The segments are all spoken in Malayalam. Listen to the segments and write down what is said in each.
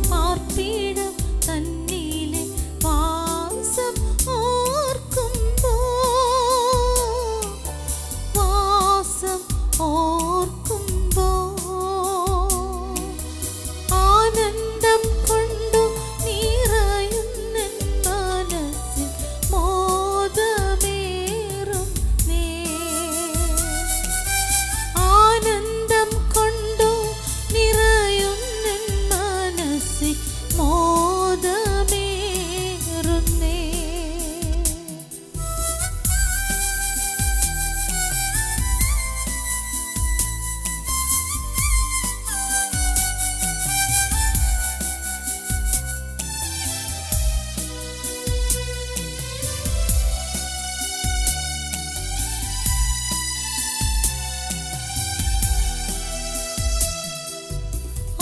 പാർപ്പിടം തന്നിലെ വാസം ഓർക്കുമ്പോ ആനന്ദം കൊണ്ടു നിറയുന്നെൻ മനസ്സിൽ മോദമേറുന്നേ. ആനന്ദം കൊണ്ടു നിറയുന്നെൻ മനസ്സിൽ മോദമേറുന്നേ.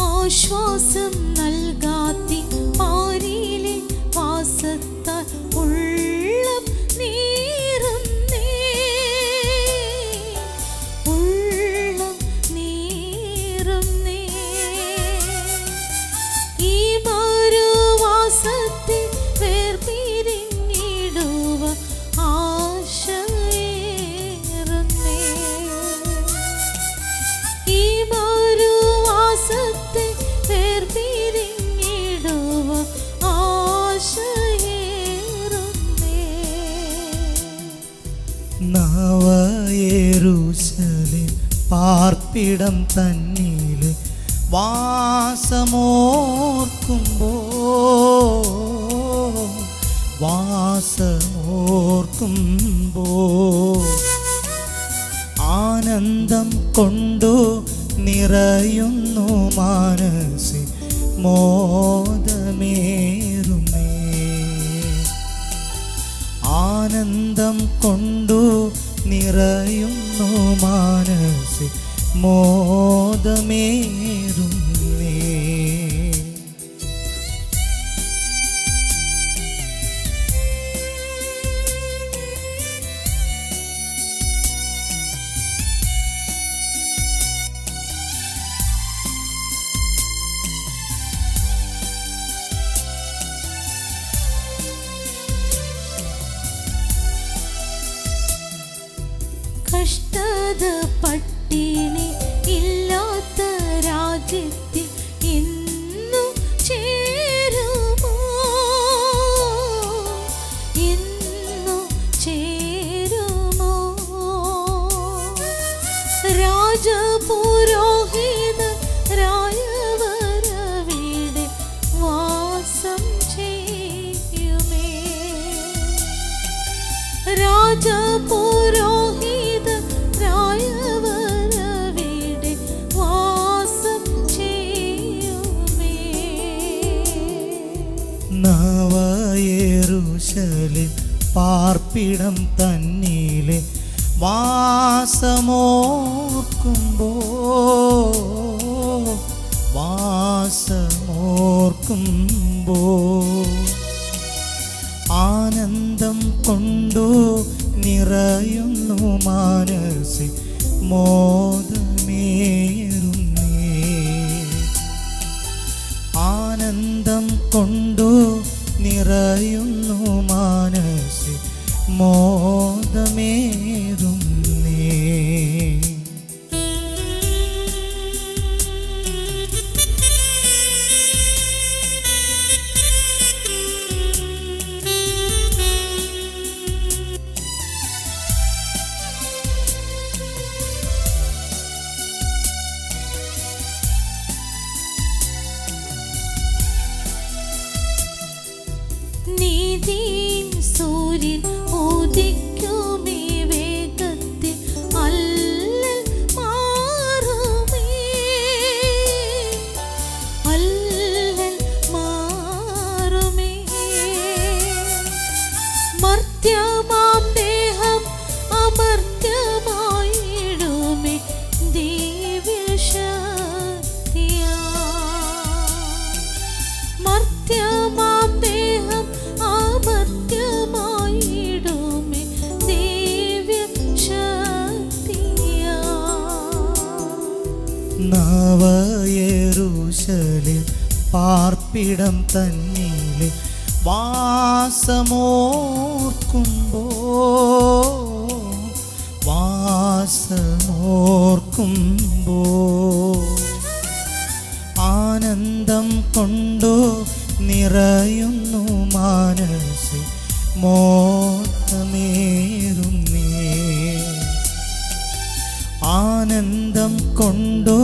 ആശ്വാസം നൽകാത്തി പാരിലെ വാസത്താൽ ഉള്ളം നീറുന്നേ. ഈ മരുവാസത്തിൽ വേർപിരിഞ്ഞിടുവ ആശയേറുന്നേ. ഈ മരുവാസത്തിൽ വേർപിരിഞ്ഞിടുവ ആശയേറുന്നേ. നവയെരൂശലേം പാർപ്പിടം തന്നിലെ വാസമോർക്കുമ്പോ ആനന്ദം കൊണ്ടു നിറയുന്നു മനസ്സിൽ മോദമേറുന്നേ. ആനന്ദം കൊണ്ടു നിറയുന്നു മനസ്സിൽ മോദമേറുന്നേ. കഷ്ടത പട്ടിണി ഇല്ലാത്ത രാജ്യത്തിൽ ഇന്നു ചേരുമോ? രാജപുരോഹിതരായവരവിടെ വാസം ചെയ്യുമേ. രാജപുരോഹിതരായവരവിടെ വാസം ചെയ്യുമേ. നവയെരൂശലേം പാർപ്പിടം തന്നിലെ വാസമോർക്കുമ്പോ ആനന്ദം കൊണ്ടു നിറയുന്നു മനസ്സിൽ മോദമേറുന്നേ. ആനന്ദം കൊണ്ടു നിറയുന്നു മനസ്സിൽ മോദമേറുന്നേ. നീതിൻ സൂര്യൻ ഉദിക്കുമേ വേഗത്തിൽ അല്ലൽ മാറുമേ. മർത്യമാം ദേഹം അമർത്യമായിടുമേ ദിവ്യശക്തിയാ. മർത്യമാം ദേഹം അമർത്യമായിടുമേ ദിവ്യശക്തിയാ. നവയെരൂശലേം പാർപ്പിടം തന്നിലെ വാസമോർക്കുമ്പോ ആനന്ദം കൊണ്ടു നിറയുന്നു മനസ്സ് മോദമേറുന്നേ ആനന്ദം കൊണ്ടു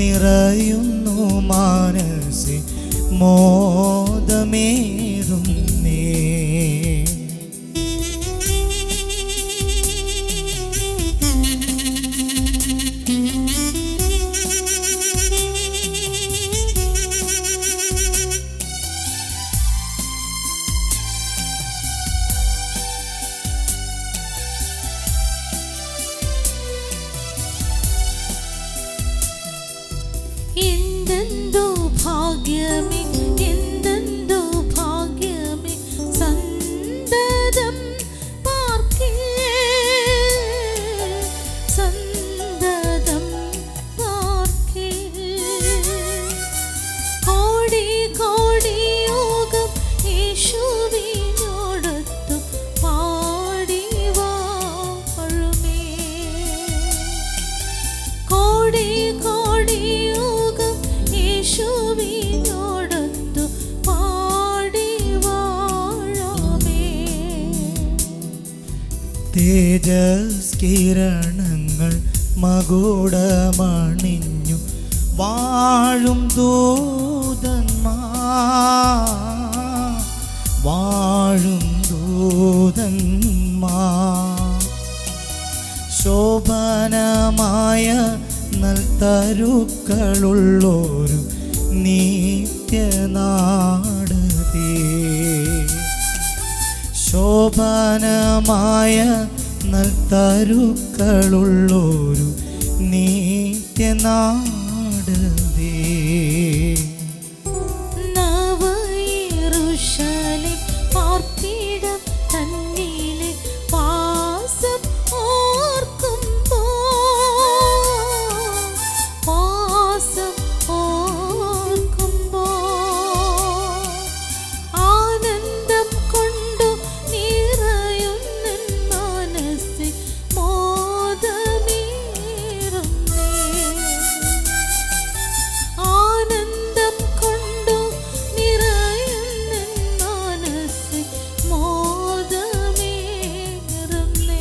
നിറയുന്നു മനസ്സ് മോദമേറുന്നേ എന്തെന്തോ ഭാഗ്യമേ എന്തെന്തോ ഭാഗ്യമേ സന്തതം പാർക്കേ സന്തതം പാർക്കേ കോടി കോടി യോഗം യേശുവിനോടൊത്തു പാടി വാഴുമേ കോടി കോടി യേശുവിനോടൊത്തു പാടി വാഴാമേ തേജസ് കിരണങ്ങൾ മകുടമണിഞ്ഞു വാഴും ദൂതന്മാർ ശോഭനമായ നൽതരുക്കളുള്ളൊരു നിത്യനാടതേ ശോഭനമായ നൽതരുക്കളുള്ളൊരു നിത്യനാടതേ നവയെരൂശലേം പാർപ്പിടം തന്നിലെ വാസം ഓർക്കുമ്പോ ആനന്ദം കൊണ്ടു നിറയുന്ന മനസ്സിൽ മോദമേറുന്നേ ആനന്ദം കൊണ്ടു നിറയുന്ന മനസ്സിൽ മോദമേറുന്നേ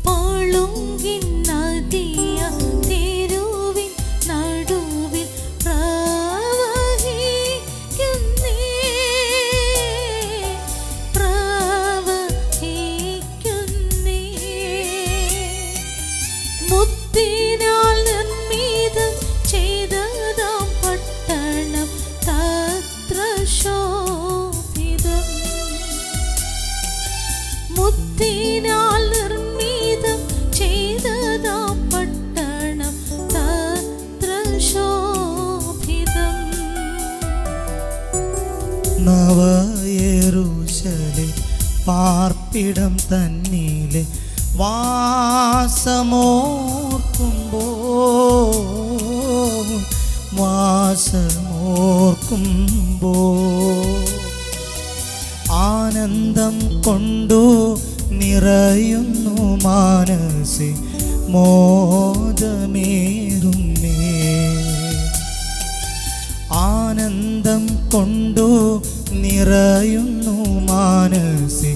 പാളുങ്കിൻ നദിയ തെരുവിൻ നടുവിൽ പ്രവഹിക്കുന്നേ മുത്തിനാൽ നിർമ്മിതം ചെയ്തതാം പട്ടണം തത്ര ശോഭിതം മുത്തിനാൽ നിർമ്മിതം ചെയ്തതാം പട്ടണം തത്ര ശോഭിതം നവയെരൂശലേം പാർപ്പിടം തന്നിലെ വാസമോർക്കുമ്പോ ആനന്ദം കൊണ്ടു നിറയുന്നു മനസ്സ് മോദമേറുന്നേ ആനന്ദം കൊണ്ടു നിറയുന്നു മനസ്സ്